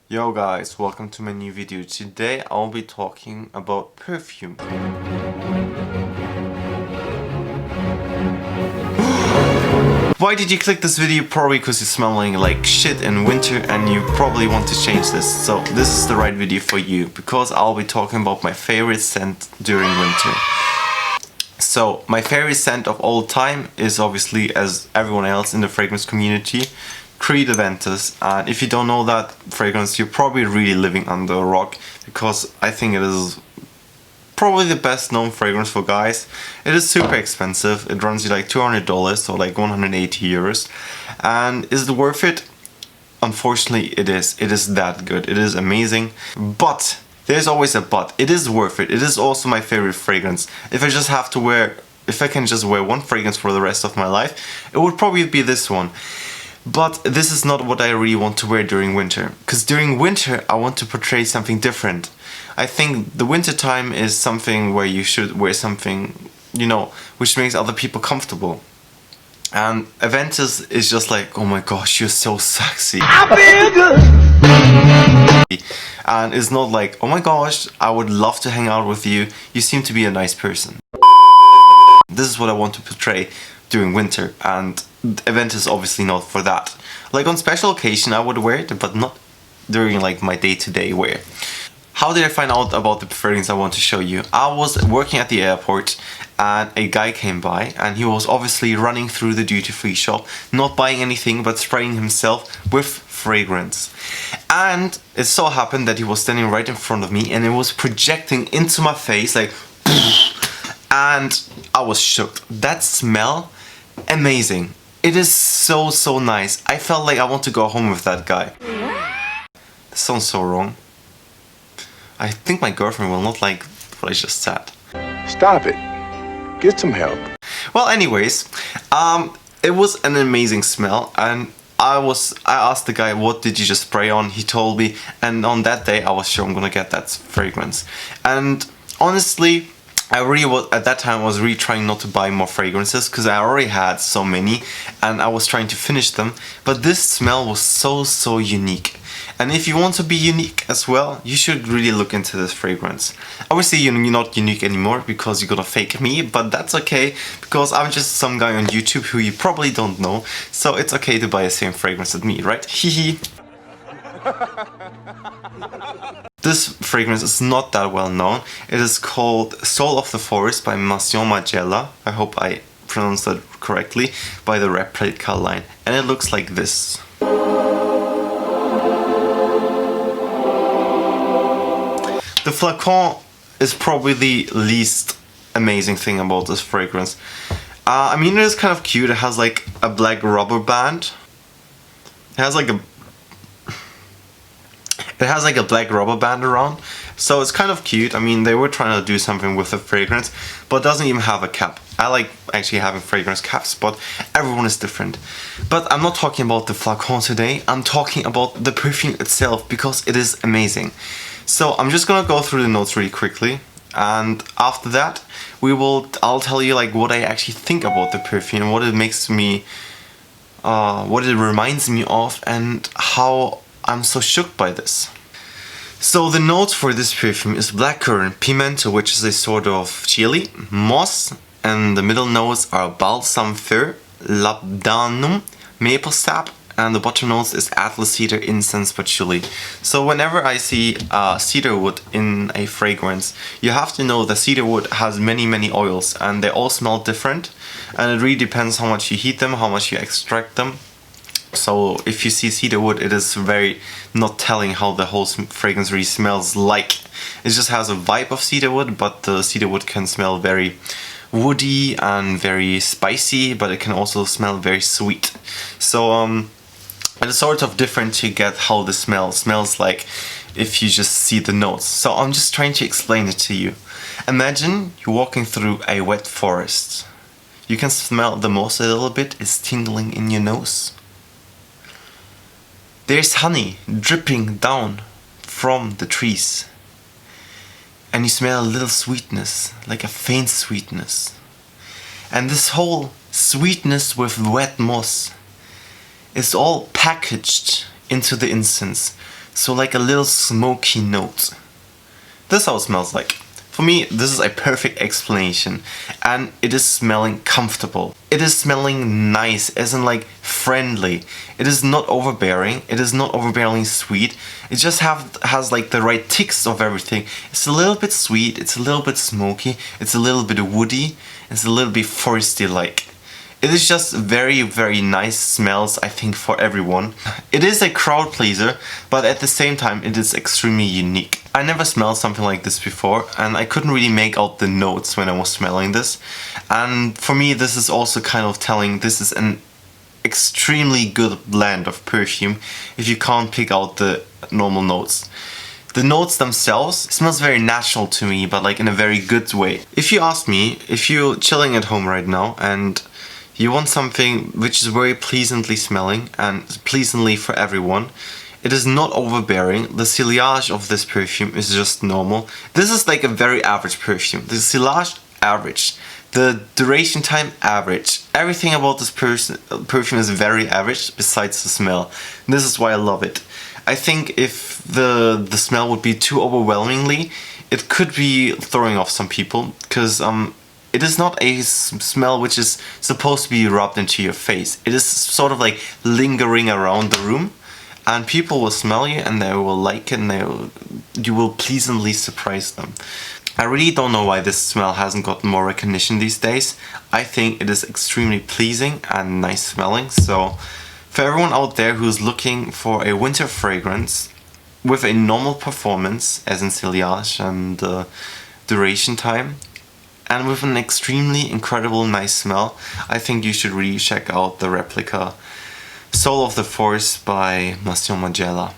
Yo guys, welcome to my new video. Today I'll be talking about perfume. Why did you click this video? Probably because you're smelling like shit in winter and you probably want to change this. So this is the right video for you because I'll be talking about my favorite scent during winter. So my favorite scent of all time is obviously, as everyone else in the fragrance community, Creed Aventus. And if you don't know that fragrance, you're probably really living under a rock, because I think it is probably the best known fragrance for guys. It is super expensive. It runs you like $200 or like 180 euros. And is it worth it? Unfortunately it is. It is that good. It is amazing. But there's always a but. It is worth it. It is also my favorite fragrance. If I can just wear one fragrance for the rest of my life, it would probably be this one. But this is not what I really want to wear during winter. Because during winter I want to portray something different. I think the winter time is something where you should wear something, you know, which makes other people comfortable. And Aventus is just like, oh my gosh, you're so sexy. I feel good. And it's not like, oh my gosh, I would love to hang out with you. You seem to be a nice person. This is what I want to portray during winter, and Aventus is obviously not for that. Like on special occasion I would wear it, but not during like my day-to-day wear. How did I find out about the fragrance I want to show you? I was working at the airport and a guy came by and he was obviously running through the duty-free shop, not buying anything but spraying himself with fragrance. And it so happened that he was standing right in front of me and it was projecting into my face like and I was shook. That smell, amazing. It is so nice. I felt like I want to go home with that guy. This sounds so wrong. I think my girlfriend will not like what I just said. Stop it. Get some help. Well, anyways, it was an amazing smell, and I asked the guy, what did you just spray on? He told me, and on that day I was sure I'm gonna get that fragrance. And honestly, at that time I was really trying not to buy more fragrances because I already had so many and I was trying to finish them. But this smell was so unique. And if you want to be unique as well, you should really look into this fragrance. Obviously you're not unique anymore because you're gonna fake me, but that's okay because I'm just some guy on YouTube who you probably don't know. So it's okay to buy the same fragrance as me, right? Hehe. This fragrance is not that well known. It is called Soul of the Forest by Maison Margiela. I hope I pronounced that correctly, by the Replica line. And it looks like this. The flacon is probably the least amazing thing about this fragrance. I mean, it is kind of cute. It has like a black rubber band. It has like a black rubber band around, so it's kind of cute. I mean, they were trying to do something with the fragrance, but it doesn't even have a cap. I like actually having fragrance caps, but everyone is different. But I'm not talking about the flacon today, I'm talking about the perfume itself, because it is amazing. So I'm just gonna go through the notes really quickly, and after that I'll tell you like what I actually think about the perfume, what it makes me, what it reminds me of, and how I'm so shook by this. So the notes for this perfume is blackcurrant, pimento, which is a sort of chili, moss, and the middle notes are balsam fir, labdanum, maple sap, and the bottom notes is atlas cedar, incense, patchouli. So whenever I see cedarwood in a fragrance, you have to know that cedarwood has many oils and they all smell different, and it really depends how much you heat them, how much you extract them. So if you see cedarwood, it is very not telling how the whole fragrance really smells like. It just has a vibe of cedarwood, but the cedarwood can smell very woody and very spicy, but it can also smell very sweet. So it's sort of different to get how the smell smells like if you just see the notes. So I'm just trying to explain it to you. Imagine you're walking through a wet forest. You can smell the moss a little bit, it's tingling in your nose. There's honey dripping down from the trees. And you smell a little sweetness, like a faint sweetness. And this whole sweetness with wet moss is all packaged into the incense So like a little smoky note. This is how it smells like. For me, this is a perfect explanation, and it is smelling comfortable. It is smelling nice, as in like friendly. It is not overbearing. It is not overbearingly sweet. It just has like the right ticks of everything. It's a little bit sweet. It's a little bit smoky. It's a little bit woody. It's a little bit foresty like. It is just very, very nice smells, I think, for everyone. It is a crowd pleaser, but at the same time it is extremely unique. I never smelled something like this before, and I couldn't really make out the notes when I was smelling this. And for me, this is also kind of telling this is an extremely good blend of perfume if you can't pick out the normal notes. The notes themselves smells very natural to me, but like in a very good way. If you ask me, if you're chilling at home right now and you want something which is very pleasantly smelling and pleasantly for everyone, it is not overbearing. The sillage of this perfume is just normal. This is like a very average perfume. The sillage, average. The duration time, average. Everything about this perfume is very average besides the smell. This is why I love it. I think if the smell would be too overwhelmingly, it could be throwing off some people, because it is not a smell which is supposed to be rubbed into your face. It is sort of like lingering around the room, and people will smell you and they will like it, and you will pleasantly surprise them. I really don't know why this smell hasn't gotten more recognition these days. I think it is extremely pleasing and nice smelling. So for everyone out there who's looking for a winter fragrance with a normal performance, as in sillage and duration time, and with an extremely incredible nice smell, I think you should really check out the replica Soul of the Force by Maison Margiela.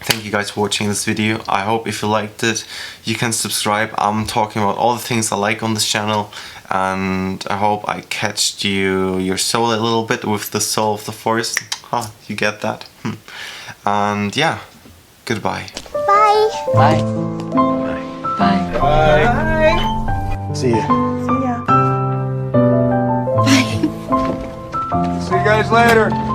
Thank you guys for watching this video. I hope if you liked it, you can subscribe. I'm talking about all the things I like on this channel, and I hope I catched your soul a little bit with the Soul of the Force. Huh, you get that? And yeah, goodbye. Bye. Bye. Bye. Bye. See ya. See ya. See you guys later.